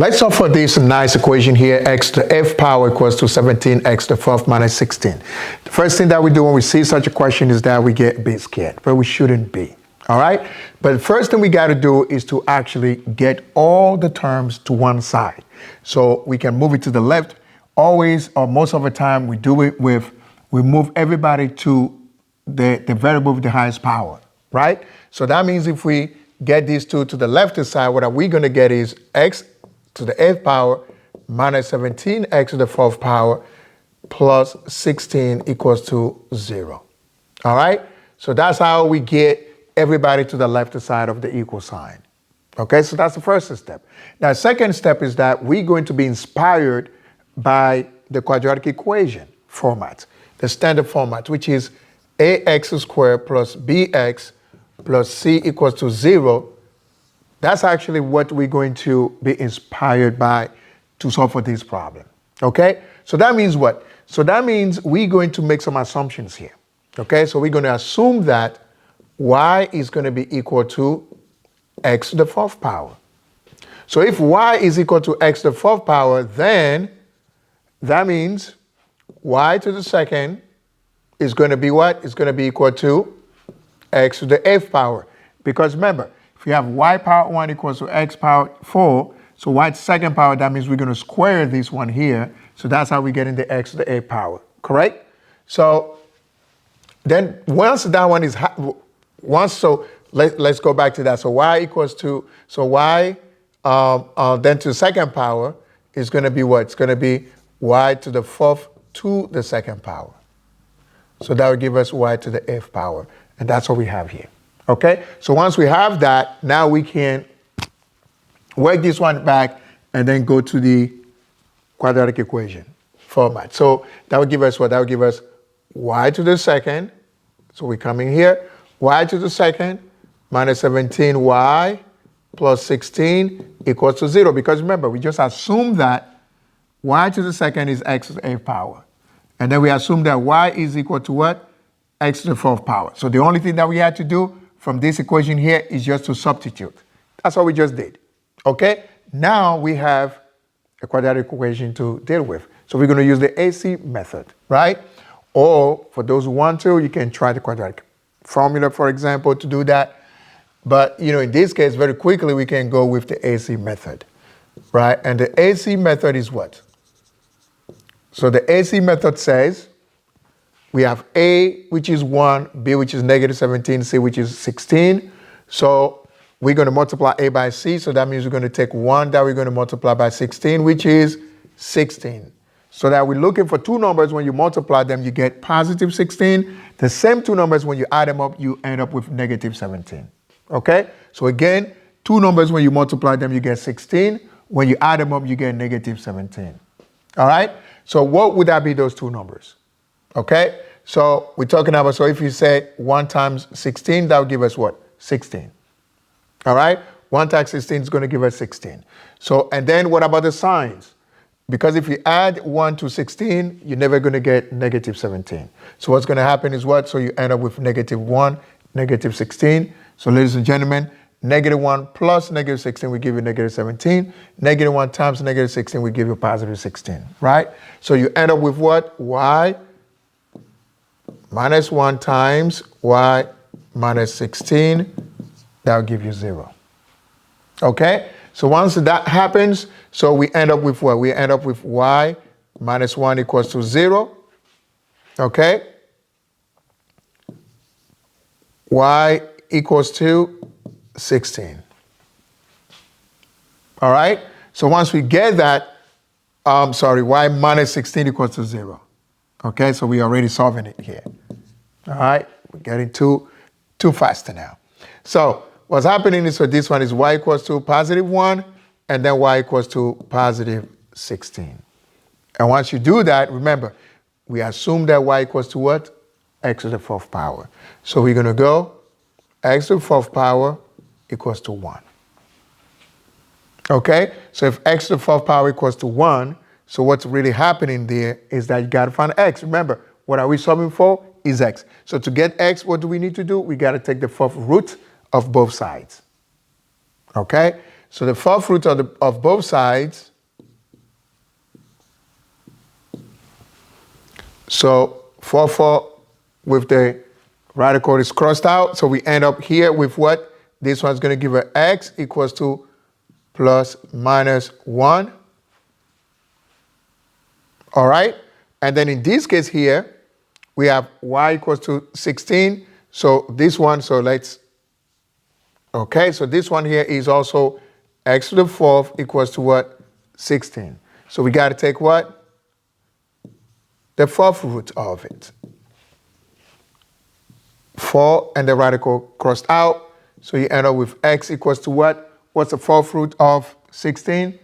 Let's solve for this nice equation here. X to the f power equals to 17x to the fourth minus 16. The first thing that we do when we see such a question is that we get a bit scared, but we shouldn't be. All right? But the first thing we got to do is to actually get all the terms to one side. So we can move it to the left. Always, or most of the time, we do it with, we move everybody to the variable with the highest power, right? So that means if we get these two to the left side, what are we going to get is x to the f power minus 17x to the fourth power plus 16 equals to 0. All right? So that's how we get everybody to the left side of the equal sign. Okay, so that's the first step. Now, second step is that we're going to be inspired by the quadratic equation format, the standard format, which is ax squared plus bx plus c equals to 0. That's actually what we're going to be inspired by to solve for this problem. Okay? So that means what? So that means we're going to make some assumptions here. Okay? So we're going to assume that y is going to be equal to x to the fourth power. So if y is equal to x to the fourth power, then that means y to the second is going to be what? It's going to be equal to x to the f power. Because remember, if you have y power 1 equals to x power 4, so y to the second power, that means we're going to square this one here. So that's how we get in the x to the f power, correct? So then once that one is, let's go back to that. So y equals to, so y then to the second power is going to be what? It's going to be y to the fourth to the second power. So that will give us y to the f power. And that's what we have here. Okay? So once we have that, now we can work this one back and then go to the quadratic equation format. So that will give us what? That will give us y to the second. So we're coming here. Y to the second minus 17y plus 16 equals to 0. Because remember, we just assumed that y to the second is x to the f power. And then we assume that y is equal to what? X to the fourth power. So the only thing that we had to do from this equation here is just to substitute. That's what we just did. Okay? Now we have a quadratic equation to deal with. So we're going to use the AC method, right? Or for those who want to, you can try the quadratic formula, for example, to do that. But, you know, in this case, very quickly, we can go with the AC method, right? And the AC method is what? So the AC method says we have A, which is 1, B, which is negative 17, C, which is 16. So we're going to multiply A by C. So that means we're going to take 1 that we're going to multiply by 16, which is 16. So that we're looking for two numbers. When you multiply them, you get positive 16. The same two numbers, when you add them up, you end up with negative 17. Okay? So again, two numbers, when you multiply them, you get 16. When you add them up, you get negative 17. All right? So what would that be, those two numbers? Okay? So we're talking about, so if you say 1 times 16, that will give us what? 16. All right? 1 times 16 is going to give us 16. So, and then what about the signs? Because if you add 1 to 16, you're never going to get negative 17. So what's going to happen is what? So you end up with negative 1, negative 16. So ladies and gentlemen, negative 1 plus negative 16 will give you negative 17. Negative 1 times negative 16 will give you positive 16, right? So you end up with what? Y minus 1 times y minus 16. That will give you 0. Okay? So once that happens, so we end up with what? We end up with y minus 1 equals to 0. Okay? Y equals to 16. All right? So once we get that, y minus 16 equals to 0. Okay? So we're already solving it here. All right? We're getting too fast now. So what's happening is, so this one is y equals to positive 1, and then y equals to positive 16. And once you do that, remember, we assume that y equals to what? X to the fourth power. So we're going to go x to the fourth power equals to 1. Okay? So if x to the fourth power equals to 1, so what's really happening there is that you got to find x. Remember, what are we solving for? Is x. So to get x, what do we need to do? We got to take the fourth root of both sides. Okay? So the fourth root of both sides. So 4 with the radical is crossed out. So we end up here with what? This one's going to give us x equals to plus minus 1. All right? And then in this case here, we have y equals to 16. So this one, so this one here is also x to the 4th equals to what? 16. So we got to take what? The 4th root of it. 4 and the radical crossed out. So you end up with x equals to what? What's the 4th root of 16?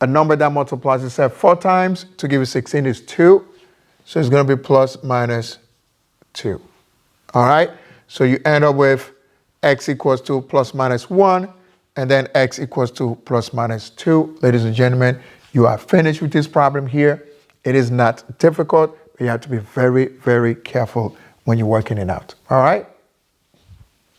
A number that multiplies itself 4 times to give you 16 is 2. So it's going to be plus minus 2. All right? So you end up with x equals to plus minus 1, and then x equals to plus minus 2. Ladies and gentlemen, you are finished with this problem here. It is not difficult, but you have to be very, very careful when you're working it out. All right?